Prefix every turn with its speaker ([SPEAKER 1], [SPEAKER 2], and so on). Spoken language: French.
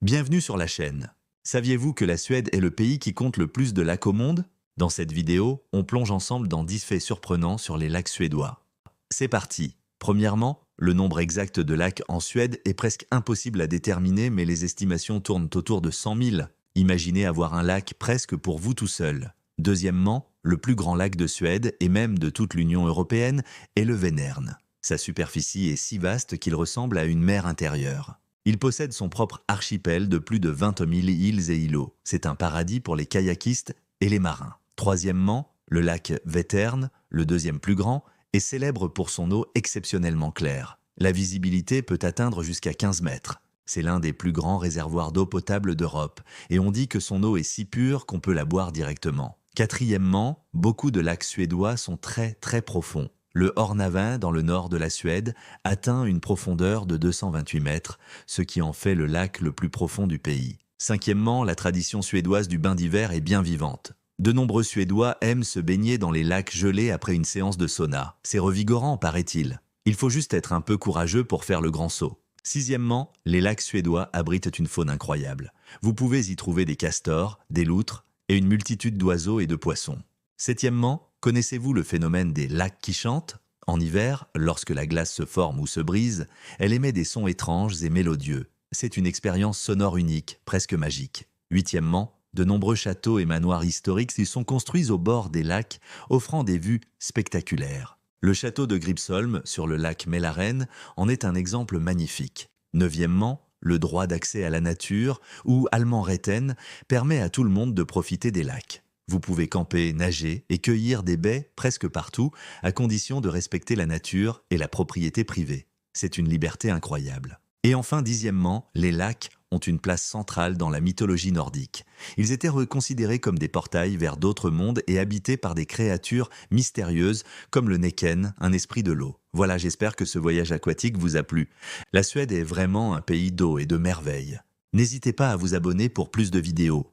[SPEAKER 1] Bienvenue sur la chaîne. Saviez-vous que la Suède est le pays qui compte le plus de lacs au monde? Dans cette vidéo, on plonge ensemble dans 10 faits surprenants sur les lacs suédois. C'est parti. Premièrement, le nombre exact de lacs en Suède est presque impossible à déterminer, mais les estimations tournent autour de 100 000. Imaginez avoir un lac presque pour vous tout seul. Deuxièmement, le plus grand lac de Suède, et même de toute l'Union européenne, est le Vänern. Sa superficie est si vaste qu'il ressemble à une mer intérieure. Il possède son propre archipel de plus de 20 000 îles et îlots. C'est un paradis pour les kayakistes et les marins. Troisièmement, le lac Vättern, le deuxième plus grand, est célèbre pour son eau exceptionnellement claire. La visibilité peut atteindre jusqu'à 15 mètres. C'est l'un des plus grands réservoirs d'eau potable d'Europe, et on dit que son eau est si pure qu'on peut la boire directement. Quatrièmement, beaucoup de lacs suédois sont très profonds. Le Hornavan, dans le nord de la Suède, atteint une profondeur de 228 mètres, ce qui en fait le lac le plus profond du pays. Cinquièmement, la tradition suédoise du bain d'hiver est bien vivante. De nombreux Suédois aiment se baigner dans les lacs gelés après une séance de sauna. C'est revigorant, paraît-il. Il faut juste être un peu courageux pour faire le grand saut. Sixièmement, les lacs suédois abritent une faune incroyable. Vous pouvez y trouver des castors, des loutres et une multitude d'oiseaux et de poissons. Septièmement, connaissez-vous le phénomène des lacs qui chantent? En hiver, lorsque la glace se forme ou se brise, elle émet des sons étranges et mélodieux. C'est une expérience sonore unique, presque magique. Huitièmement, de nombreux châteaux et manoirs historiques s'y sont construits au bord des lacs, offrant des vues spectaculaires. Le château de Gripsholm, sur le lac Mälaren, en est un exemple magnifique. Neuvièmement, le droit d'accès à la nature, ou Allemansrätten, permet à tout le monde de profiter des lacs. Vous pouvez camper, nager et cueillir des baies presque partout, à condition de respecter la nature et la propriété privée. C'est une liberté incroyable. Et enfin, dixièmement, les lacs ont une place centrale dans la mythologie nordique. Ils étaient considérés comme des portails vers d'autres mondes et habités par des créatures mystérieuses comme le Näcken, un esprit de l'eau. Voilà, j'espère que ce voyage aquatique vous a plu. La Suède est vraiment un pays d'eau et de merveilles. N'hésitez pas à vous abonner pour plus de vidéos.